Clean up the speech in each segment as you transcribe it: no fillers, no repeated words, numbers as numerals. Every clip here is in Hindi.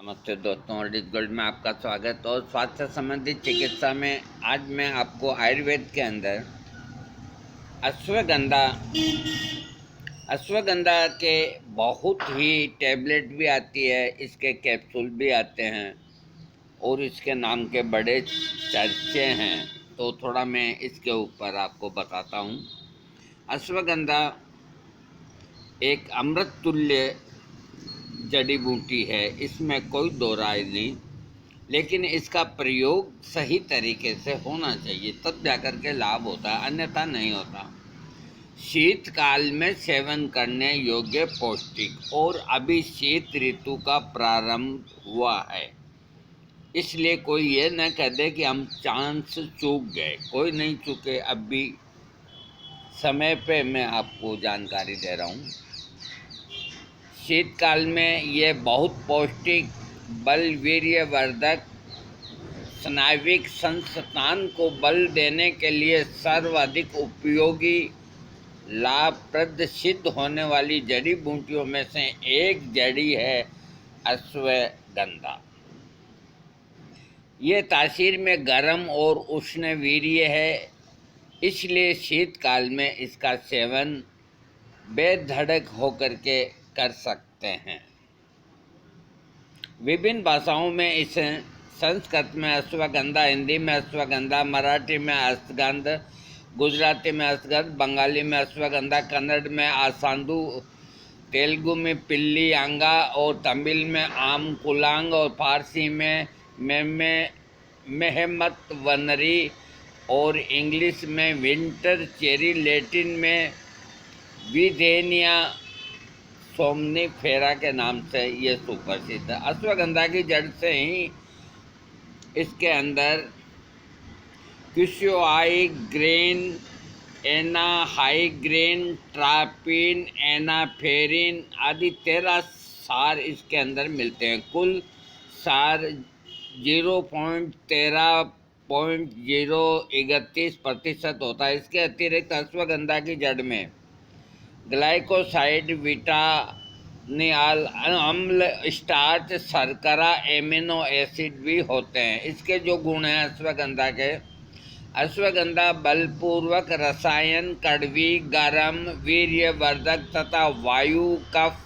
नमस्ते दोस्तों, ऑर्डिस गोल्ड में आपका स्वागत। और स्वास्थ्य संबंधी चिकित्सा में आज मैं आपको आयुर्वेद के अंदर अश्वगंधा अश्वगंधा के बहुत ही टैबलेट भी आती है, इसके कैप्सूल भी आते हैं और इसके नाम के बड़े चर्चे हैं। तो थोड़ा मैं इसके ऊपर आपको बताता हूँ। अश्वगंधा एक अमृत तुल्य जड़ी बूटी है, इसमें कोई दो राय नहीं, लेकिन इसका प्रयोग सही तरीके से होना चाहिए, तब जाकर के लाभ होता है, अन्यथा नहीं होता। शीतकाल में सेवन करने योग्य, पौष्टिक, और अभी शीत ऋतु का प्रारंभ हुआ है, इसलिए कोई ये न कह दे कि हम चांस चूक गए। कोई नहीं चूके, अब भी समय पे मैं आपको जानकारी दे रहा हूँ। शीतकाल में ये बहुत पौष्टिक, बलवीर्यवर्धक, स्नायुविक संस्थान को बल देने के लिए सर्वाधिक उपयोगी, लाभप्रद सिद्ध होने वाली जड़ी बूटियों में से एक जड़ी है अश्वगंधा। ये तासीर में गर्म और उष्ण वीर्य है, इसलिए शीतकाल में इसका सेवन बेधड़क होकर के कर सकते हैं। विभिन्न भाषाओं में इसे संस्कृत में अश्वगंधा, हिंदी में अश्वगंधा, मराठी में अश्वगंध, गुजराती में अश्वगंध, बंगाली में अश्वगंधा, कन्नड़ में आसांदू, तेलुगु में पिल्ली आंगा और तमिल में आम कुलांग और फारसी में मेहमत वनरी और इंग्लिश में विंटर चेरी, लैटिन में विधेनिया सोमनीफेरा के नाम से ये सुप्रसिद्ध है। अश्वगंधा की जड़ से ही इसके अंदर क्यूशियोआई ग्रेन, एनाहाइग्रेन, ट्रापिन, एनाफेरिन आदि 13 सार इसके अंदर मिलते हैं। कुल सार 0.13.031% होता है। इसके अतिरिक्त अश्वगंधा की जड़ में ग्लाइकोसाइड, विटानिल अम्ल, स्टार्च, शर्करा, एमिनो एसिड भी होते हैं। इसके जो गुण हैं अश्वगंधा के, अश्वगंधा बलपूर्वक रसायन, कड़वी, गरम, वीर्यवर्धक तथा वायु, कफ,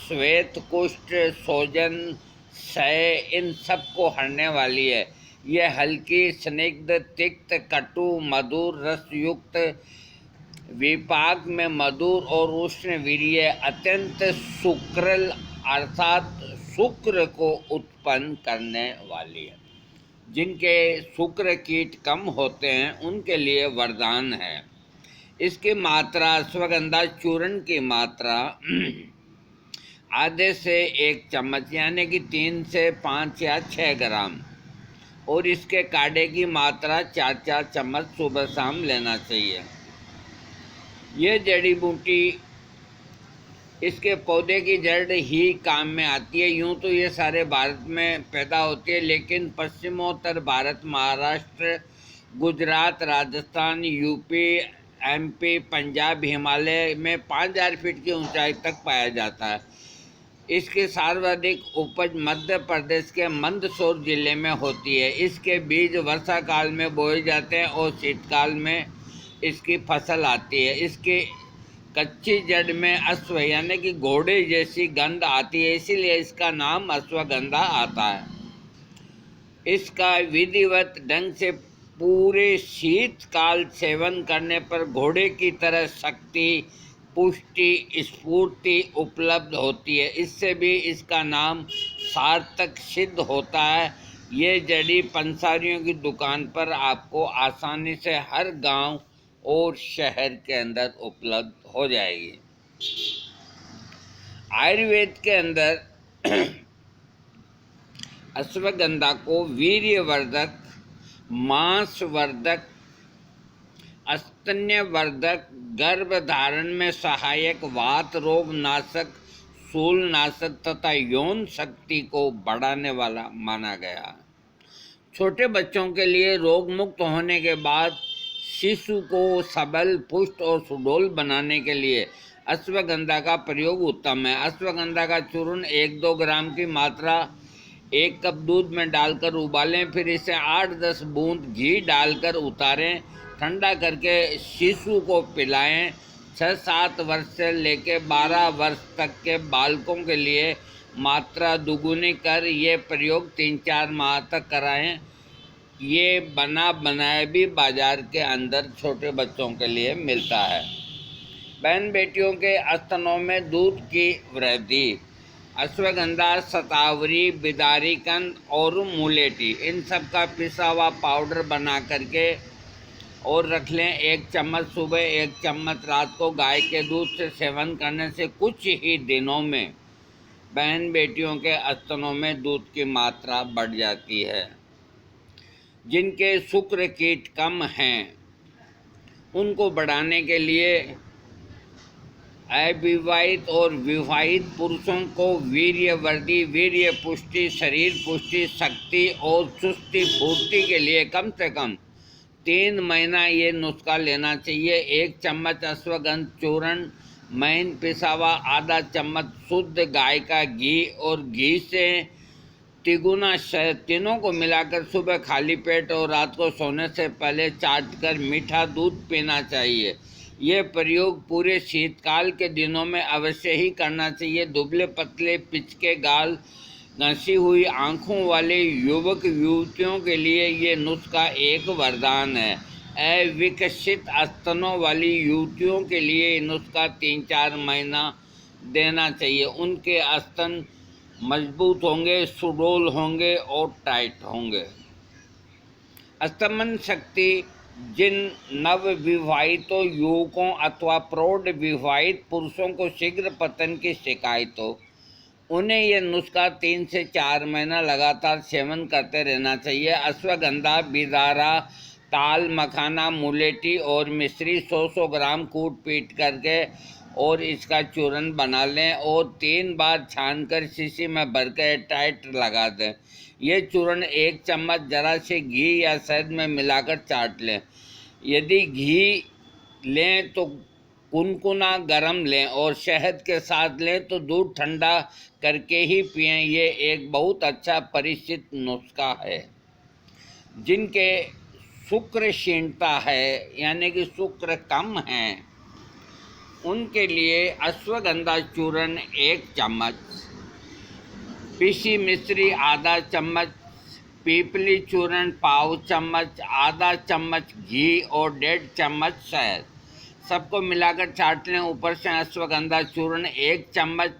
श्वेत कुष्ठ, सोजन, क्षय, इन सब को हरने वाली है। यह हल्की, स्निग्ध, तिक्त, कटु, मधुर रस युक्त, विपाक में मधुर और उष्ण वीर्य, अत्यंत शुक्रल अर्थात शुक्र को उत्पन्न करने वाली है। जिनके शुक्र कीट कम होते हैं उनके लिए वरदान है। इसकी मात्रा, अश्वगंधा चूर्ण की मात्रा आधे से 1 चम्मच यानी कि 3 से 5 या 6 ग्राम, और इसके काढ़े की मात्रा 4 चम्मच सुबह शाम लेना चाहिए। ये जड़ी बूटी, इसके पौधे की जड़ ही काम में आती है। यूँ तो ये सारे भारत में पैदा होती है, लेकिन पश्चिमोत्तर भारत, महाराष्ट्र, गुजरात, राजस्थान, यूपी, एमपी, पंजाब, हिमालय में 5000 फीट की ऊंचाई तक पाया जाता है। इसकी सर्वाधिक उपज मध्य प्रदेश के मंदसौर जिले में होती है। इसके बीज वर्षा काल में बोए जाते हैं और शीतकाल में इसकी फसल आती है। इसकी कच्ची जड़ में अश्व यानी कि घोड़े जैसी गंध आती है, इसीलिए इसका नाम अश्वगंधा आता है। इसका विधिवत ढंग से पूरे शीतकाल सेवन करने पर घोड़े की तरह शक्ति, पुष्टि, स्फूर्ति उपलब्ध होती है। इससे भी इसका नाम सार्थक सिद्ध होता है। ये जड़ी पंसारियों की दुकान पर आपको आसानी से हर गांव और शहर के अंदर उपलब्ध हो जाएगी। आयुर्वेद के अंदर अश्वगंधा को वीर्यवर्धक, मांसवर्धक, स्तन्यवर्धक, गर्भधारण में सहायक, वात रोग नाशक, शूलनाशक तथा यौन शक्ति को बढ़ाने वाला माना गया। छोटे बच्चों के लिए रोग मुक्त होने के बाद शिशु को सबल, पुष्ट और सुडौल बनाने के लिए अश्वगंधा का प्रयोग उत्तम है। अश्वगंधा का चूर्ण 1-2 ग्राम की मात्रा 1 कप दूध में डालकर उबालें, फिर इसे 8-10 बूंद घी डालकर उतारें। ठंडा करके शिशु को पिलाएं। 6-7 वर्ष से लेकर 12 वर्ष तक के बालकों के लिए मात्रा दुगुनी कर ये प्रयोग 3-4 माह तक कराएं। ये बना बनाया भी बाजार के अंदर छोटे बच्चों के लिए मिलता है। बहन बेटियों के स्तनों में दूध की वृद्धि, अश्वगंधा, शतावरी, बिदारीकंद और मुलेठी, इन सब का पिसा हुआ पाउडर बना करके और रख लें। 1 चम्मच सुबह, 1 चम्मच रात को गाय के दूध से सेवन करने से कुछ ही दिनों में बहन बेटियों के स्तनों में दूध की मात्रा बढ़ जाती है। जिनके शुक्र कीट कम हैं उनको बढ़ाने के लिए अविवाहित और विवाहित पुरुषों को वीर्यवर्धि, वीर्य पुष्टि, शरीर पुष्टि, शक्ति और चुस्ती फूर्ति के लिए कम से कम 3 महीना ये नुस्खा लेना चाहिए। 1 चम्मच अश्वगंध चूर्ण, महीन पिसा हुआ, आधा चम्मच शुद्ध गाय का घी और घी से तिगुना शहद, तीनों को मिलाकर सुबह खाली पेट और रात को सोने से पहले चाटकर मीठा दूध पीना चाहिए। ये प्रयोग पूरे शीतकाल के दिनों में अवश्य ही करना चाहिए। दुबले पतले पिचके गाल, घसी हुई आँखों वाले युवक युवतियों के लिए ये नुस्खा एक वरदान है। अविकसित स्तनों वाली युवतियों के लिए नुस्खा 3-4 महीना देना चाहिए। उनके स्तन मजबूत होंगे, सुडौल होंगे और टाइट होंगे। स्तमन शक्ति, जिन नवविवाहितों युवकों अथवा प्रौढ़ विवाहित पुरुषों को शीघ्र पतन की शिकायत हो, उन्हें यह नुस्खा 3 से 4 महीना लगातार सेवन करते रहना चाहिए। अश्वगंधा, बिदारा, ताल, मखाना, मुलेठी और मिश्री 100-100 ग्राम कूट पीट करके और इसका चूर्ण बना लें और 3 बार छानकर शीशी में भरकर टाइट लगा दें। ये चूर्ण 1 चम्मच जरा से घी या शहद में मिलाकर चाट लें। यदि घी लें तो कुनकुना गरम लें और शहद के साथ लें तो दूध ठंडा करके ही पिएं। ये एक बहुत अच्छा परिचित नुस्खा है। जिनके शुक्र क्षीणता है यानी कि शुक्र कम है, उनके लिए अश्वगंधा चूर्ण 1 चम्मच, पीसी मिश्री आधा चम्मच, पीपली चूर्ण पाव चम्मच, आधा चम्मच घी और 1.5 चम्मच शहद, सबको मिलाकर चाट लें। ऊपर से अश्वगंधा चूर्ण 1 चम्मच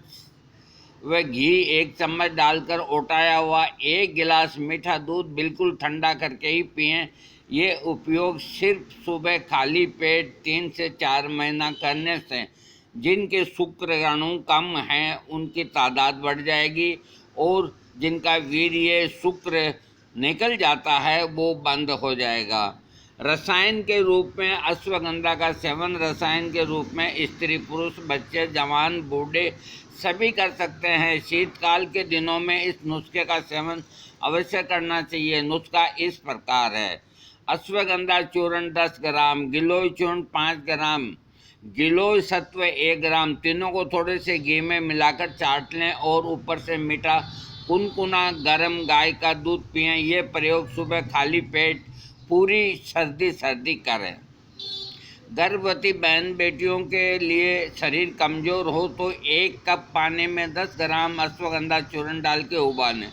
व घी 1 चम्मच डालकर ओटाया हुआ 1 गिलास मीठा दूध बिल्कुल ठंडा करके ही पिएं। ये उपयोग सिर्फ सुबह खाली पेट 3 से 4 महीना करने से जिनके शुक्राणु कम हैं उनकी तादाद बढ़ जाएगी और जिनका वीर्य शुक्र निकल जाता है वो बंद हो जाएगा। रसायन के रूप में अश्वगंधा का सेवन रसायन के रूप में स्त्री पुरुष बच्चे जवान बूढ़े सभी कर सकते हैं। शीतकाल के दिनों में इस नुस्खे का सेवन अवश्य करना चाहिए। नुस्खा इस प्रकार है: अश्वगंधा चूर्ण 10 ग्राम, गिलोय चूर्ण 5 ग्राम, गिलोय सत्व 1 ग्राम, तीनों को थोड़े से घी में मिलाकर चाट लें और ऊपर से मीठा कुनकुना गर्म गाय का दूध पिएं। ये प्रयोग सुबह खाली पेट पूरी सर्दी करें। गर्भवती बहन बेटियों के लिए शरीर कमज़ोर हो तो 1 कप पानी में 10 ग्राम अश्वगंधा चूर्ण डाल के उबालें।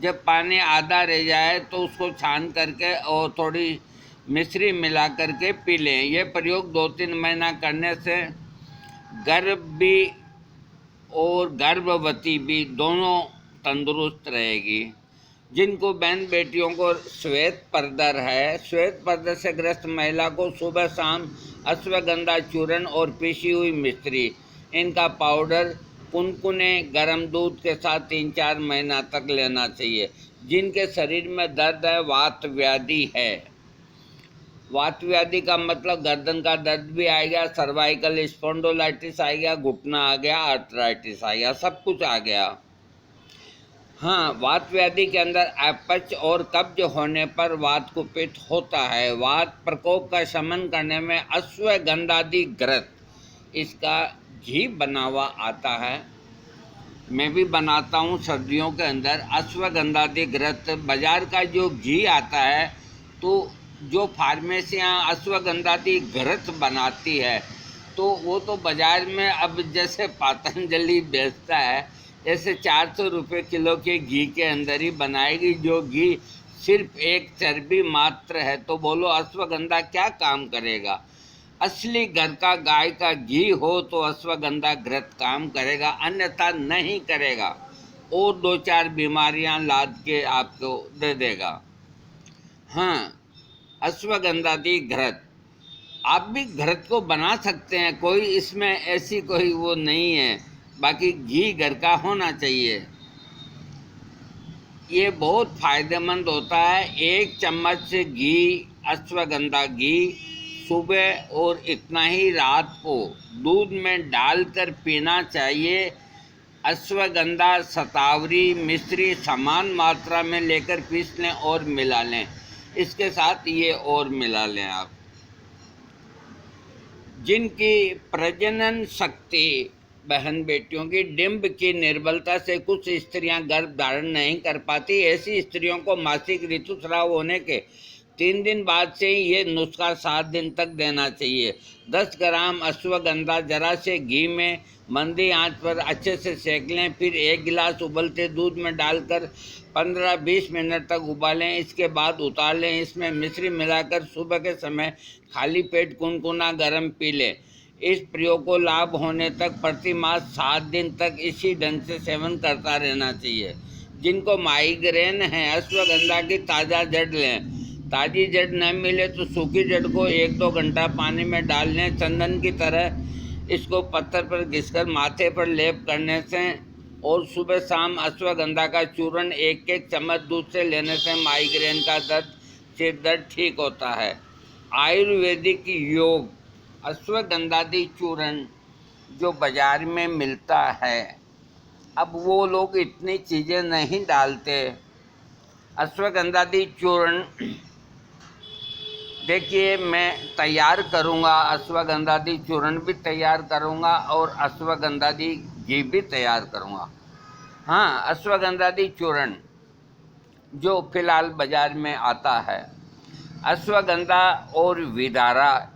जब पानी आधा रह जाए तो उसको छान करके और थोड़ी मिश्री मिला करके पी लें। यह प्रयोग 2-3 महीना करने से गर्भी और गर्भवती भी दोनों तंदुरुस्त रहेगी। जिनको बहन बेटियों को श्वेत परदर है, श्वेत परदर से ग्रस्त महिला को सुबह शाम अश्वगंधा चूर्ण और पीसी हुई मिश्री, इनका पाउडर कुनकुने गर्म दूध के साथ 3-4 महीना तक लेना चाहिए। जिनके शरीर में दर्द है, वात व्याधि है, वात व्याधि का मतलब गर्दन का दर्द भी आ गया, सर्वाइकल स्पॉन्डोलाइटिस आ गया, घुटना आ गया, आर्थराइटिस आ गया, सब कुछ आ गया। हाँ, वात व्याधि के अंदर अपच और कब्ज होने पर वात कुपित होता है। वात प्रकोप का शमन करने में अश्वगंधादि घृत, इसका घी बना हुआ आता है, मैं भी बनाता हूँ सर्दियों के अंदर। अश्वगंधादि घृत बाजार का जो घी आता है, तो जो फार्मेसियाँ अश्वगंधादि घृत बनाती है, तो वो तो बाजार में अब जैसे पतंजलि बेचता है, ऐसे 400 रुपये किलो के घी के अंदर ही बनाएगी, जो घी सिर्फ एक चर्बी मात्र है। तो बोलो अश्वगंधा क्या काम करेगा? असली घर का गाय का घी हो तो अश्वगंधा घृत काम करेगा, अन्यथा नहीं करेगा, और 2-4 बीमारियां लाद के आपको दे देगा। हाँ, अश्वगंधादि घृत आप भी घृत को बना सकते हैं, कोई इसमें ऐसी कोई वो नहीं है। बाकी घी घर का होना चाहिए। ये बहुत फायदेमंद होता है। 1 चम्मच घी, अश्वगंधा घी सुबह और इतना ही रात को दूध में डालकर पीना चाहिए। अश्वगंधा, शतावरी, मिश्री समान मात्रा में लेकर पीस लें और मिला लें। इसके साथ ये और मिला लें आप। जिनकी प्रजनन शक्ति, बहन बेटियों की डिंब की निर्बलता से कुछ स्त्रियां गर्भ धारण नहीं कर पाती, ऐसी स्त्रियों को मासिक ऋतुस्राव होने के 3 दिन बाद से ही ये नुस्खा 7 दिन तक देना चाहिए। 10 ग्राम अश्वगंधा जरा से घी में मंदी आंच पर अच्छे से सेक लें, फिर 1 गिलास उबलते दूध में डालकर 15-20 मिनट तक उबालें। इसके बाद उतार लें। इसमें मिश्री मिलाकर सुबह के समय खाली पेट कुनकुना गर्म पी लें। इस प्रयोग को लाभ होने तक प्रति मास 7 दिन तक इसी ढंग से सेवन करता रहना चाहिए। जिनको माइग्रेन है, अश्वगंधा की ताज़ा जड़ लें। ताज़ी जड़ न मिले तो सूखी जड़ को 1-2 घंटा पानी में डाल लें। चंदन की तरह इसको पत्थर पर घिसकर माथे पर लेप करने से और सुबह शाम अश्वगंधा का चूर्ण 1-1 चम्मच दूध से लेने से माइग्रेन का दर्द, सिर दर्द ठीक होता है। आयुर्वेदिक योग अश्वगंधादि चूर्ण जो बाजार में मिलता है, अब वो लोग इतनी चीज़ें नहीं डालते। अश्वगंधादि चूर्ण देखिए मैं तैयार करूँगा, अश्वगंधादि चूर्ण भी तैयार करूँगा और अश्वगंधादि घी भी तैयार करूँगा। हाँ, अश्वगंधादि चूर्ण जो फिलहाल बाज़ार में आता है, अश्वगंधा और विदारा,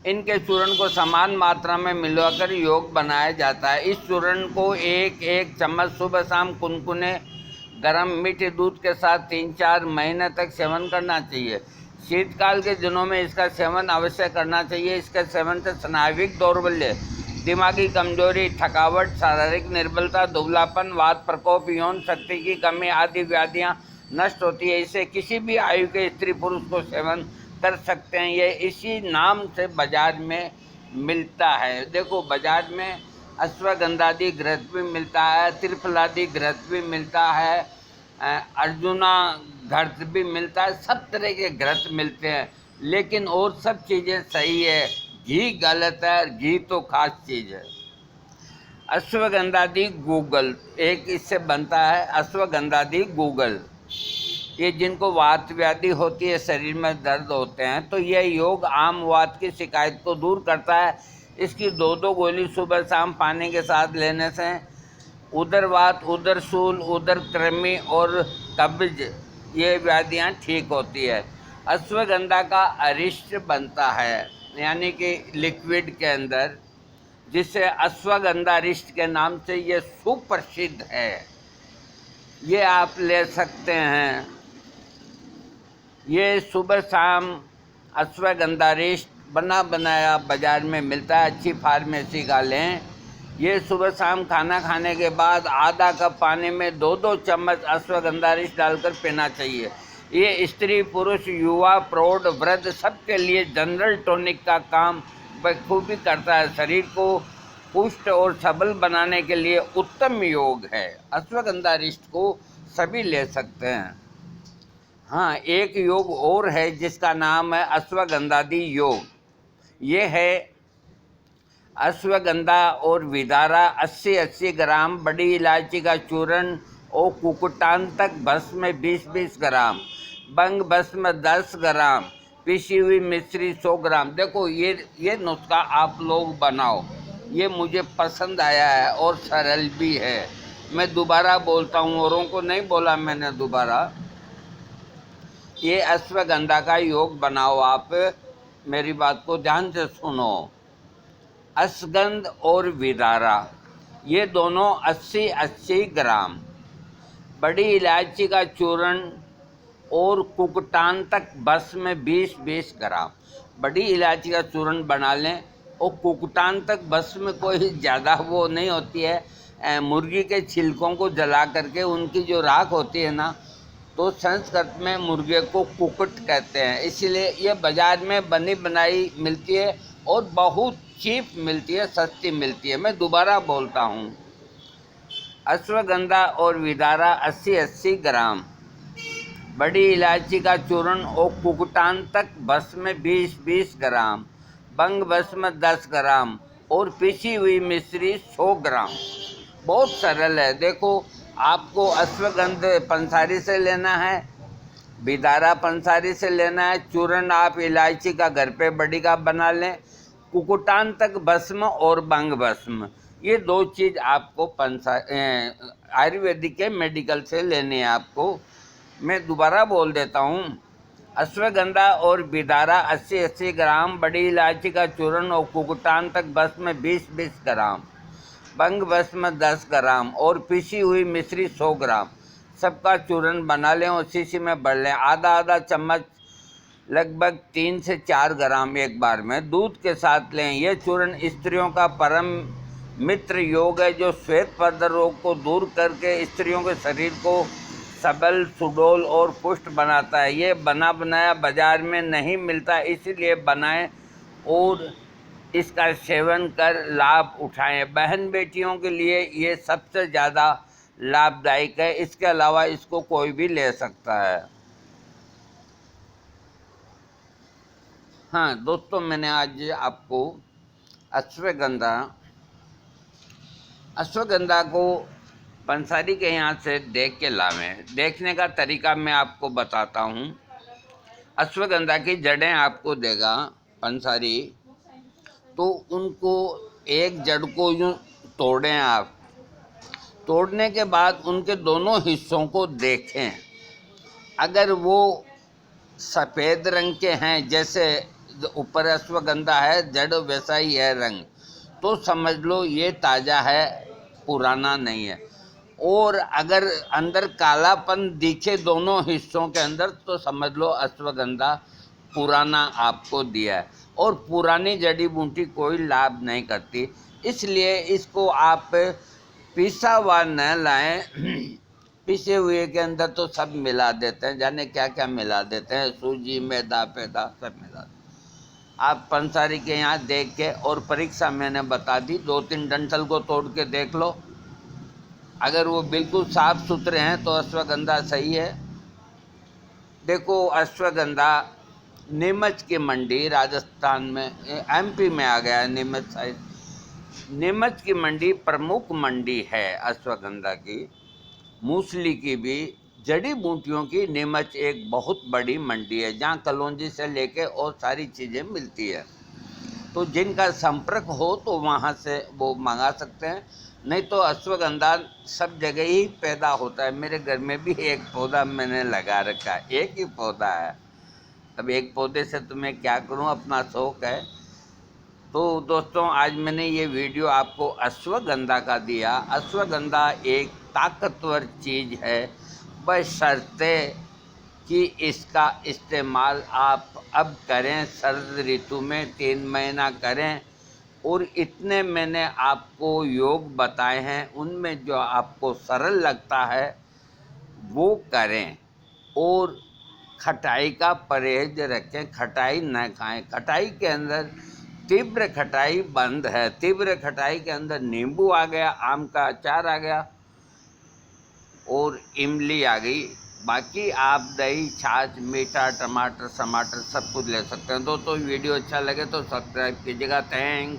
इनके चूर्ण को समान मात्रा में मिलाकर योग बनाया जाता है। इस चूर्ण को 1-1 चम्मच सुबह शाम कुनकुने गर्म मीठे दूध के साथ 3-4 महीने तक सेवन करना चाहिए। शीतकाल के दिनों में इसका सेवन अवश्य करना चाहिए। इसके सेवन से स्नायुविक दौर्बल्य, दिमागी कमजोरी, थकावट, शारीरिक निर्बलता, दुबलापन, वात प्रकोप, यौन शक्ति की कमी आदि व्याधियाँ नष्ट होती है। इसे किसी भी आयु के स्त्री पुरुष को सेवन कर सकते हैं। ये इसी नाम से बाजार में मिलता है। देखो बाजार में अश्वगंधादि घृत भी मिलता है, त्रिफलादि घृत भी मिलता है, अर्जुना घृत भी मिलता है, सब तरह के घृत मिलते हैं, लेकिन और सब चीज़ें सही है, घी गलत है। घी तो खास चीज़ है। अश्वगंधादि गूगल एक इससे बनता है, अश्वगंधादि गूगल। ये जिनको वात व्याधि होती है, शरीर में दर्द होते हैं, तो यह योग आम वात की शिकायत को दूर करता है। इसकी 2-2 गोली सुबह शाम पानी के साथ लेने से उदरवात, उदरशूल, उदर कृमि और कब्ज ये व्याधियाँ ठीक होती है। अश्वगंधा का अरिष्ट बनता है, यानी कि लिक्विड के अंदर, जिससे अश्वगंधा अरिष्ट के नाम से ये सुप्रसिद्ध है। ये आप ले सकते हैं। ये सुबह शाम अश्वगंधा अरिष्ट बना बनाया बाज़ार में मिलता है, अच्छी फार्मेसी का लें। ये सुबह शाम खाना खाने के बाद आधा कप पानी में 2-2 चम्मच अश्वगंधा अरिष्ट डालकर पीना चाहिए। ये स्त्री पुरुष युवा प्रौढ़ वृद्ध सबके लिए जनरल टॉनिक का काम बखूबी करता है। शरीर को पुष्ट और सबल बनाने के लिए उत्तम योग है। अश्वगंधा अरिष्ट को सभी ले सकते हैं। हाँ, एक योग और है जिसका नाम है अश्वगंधादि योग। ये है अश्वगंधा और विदारा 80-80 ग्राम, बड़ी इलायची का चूर्ण और कुकुटांतक भस्म 20-20 ग्राम, बंग भस्म 10 ग्राम, पिसी हुई मिश्री 100 ग्राम। देखो ये नुस्खा आप लोग बनाओ, ये मुझे पसंद आया है और सरल भी है। मैं दोबारा बोलता हूँ, औरों को नहीं बोला मैंने दोबारा। ये अश्वगंधा का योग बनाओ आप, मेरी बात को ध्यान से सुनो। अश्वगंध और विदारा ये दोनों 80-80 ग्राम, बड़ी इलायची का चूर्ण और कुकटान तक भस्म 20-20 ग्राम। बड़ी इलायची का चूर्ण बना लें और कुकटान तक भस्म कोई ज़्यादा वो नहीं होती है। मुर्गी के छिलकों को जला करके उनकी जो राख होती है ना, तो संस्कृत में मुर्गे को कुकट कहते हैं। इसीलिए ये बाज़ार में बनी बनाई मिलती है और बहुत चीप मिलती है, सस्ती मिलती है। मैं दोबारा बोलता हूँ, अश्वगंधा और विदारा 80-80 ग्राम, बड़ी इलायची का चूर्ण और कुकटान तक भस्म 20-20 ग्राम, बंग भस्म 10 ग्राम और पिसी हुई मिश्री 100 ग्राम। बहुत सरल है। देखो, आपको अश्वगंध पंसारी से लेना है, विदारा पंसारी से लेना है, चूर्ण आप इलायची का घर पे बड़ी का बना लें, कुकुटान तक भस्म और बंग भस्म, ये 2 चीज़ आपको आयुर्वेदिक के मेडिकल से लेने हैं आपको। मैं दोबारा बोल देता हूँ, अश्वगंधा और विदारा 80-80 ग्राम, बड़ी इलायची का चूर्ण और कुकुटान तक भस्म 20-20 ग्राम, बंग भस्म 10 ग्राम और पिसी हुई मिश्री 100 ग्राम। सबका चूर्ण बना लें और शीशी में भर लें। आधा चम्मच लगभग 3 से 4 ग्राम एक बार में दूध के साथ लें। यह चूर्ण स्त्रियों का परम मित्र योग है, जो श्वेत पद्म रोग को दूर करके स्त्रियों के शरीर को सबल, सुडौल और पुष्ट बनाता है। ये बना बनाया बाजार में नहीं मिलता, इसलिए बनाएं और इसका सेवन कर लाभ उठाएं। बहन बेटियों के लिए ये सबसे ज़्यादा लाभदायक है। इसके अलावा इसको कोई भी ले सकता है। हाँ दोस्तों, मैंने आज आपको अश्वगंधा को पंसारी के यहाँ से देख के लावें। देखने का तरीका मैं आपको बताता हूँ। अश्वगंधा की जड़ें आपको देगा पंसारी, तो उनको एक जड़ को यूँ तोड़ें आप। तोड़ने के बाद उनके दोनों हिस्सों को देखें। अगर वो सफ़ेद रंग के हैं, जैसे ऊपर अश्वगंधा है जड़ वैसा ही है रंग, तो समझ लो ये ताज़ा है, पुराना नहीं है। और अगर अंदर कालापन दिखे दोनों हिस्सों के अंदर, तो समझ लो अश्वगंधा पुराना आपको दिया है। और पुरानी जड़ी बूटी कोई लाभ नहीं करती, इसलिए इसको आप पिसा हुआ न लाएं। पिसे हुए के अंदर तो सब मिला देते हैं, जाने क्या क्या मिला देते हैं, सूजी, मैदा, पैदा सब मिला देते। आप पंसारी के यहाँ देख के, और परीक्षा मैंने बता दी, 2-3 डंठल को तोड़ के देख लो। अगर वो बिल्कुल साफ सुथरे हैं तो अश्वगंधा सही है। देखो, अश्वगंधा नीमच की मंडी, राजस्थान में, MP में आ गया है नीमच साइड। नीमच की मंडी प्रमुख मंडी है अश्वगंधा की, मूसली की भी, जड़ी बूटियों की। नीमच एक बहुत बड़ी मंडी है जहाँ कलौंजी से लेके और सारी चीज़ें मिलती है। तो जिनका संपर्क हो तो वहाँ से वो मंगा सकते हैं, नहीं तो अश्वगंधा सब जगह ही पैदा होता है। मेरे घर में भी एक पौधा मैंने लगा रखा है, एक ही पौधा है। अब एक पौधे से तो मैं क्या करूं, अपना शौक है। तो दोस्तों, आज मैंने ये वीडियो आपको अश्वगंधा का दिया। अश्वगंधा एक ताकतवर चीज़ है, बशर्ते कि इसका इस्तेमाल आप अब करें, शरद ऋतु में 3 महीना करें। और इतने मैंने आपको योग बताए हैं, उनमें जो आपको सरल लगता है वो करें। और खटाई का परहेज रखें, खटाई न खाएं। खटाई के अंदर तीव्र खटाई बंद है। तीव्र खटाई के अंदर नींबू आ गया, आम का अचार आ गया और इमली आ गई। बाकी आप दही, छाछ, मीठा, टमाटर, समाटर सब कुछ ले सकते हैं। दोस्तों, वीडियो अच्छा लगे तो सब्सक्राइब कीजिएगा। थैंक्स।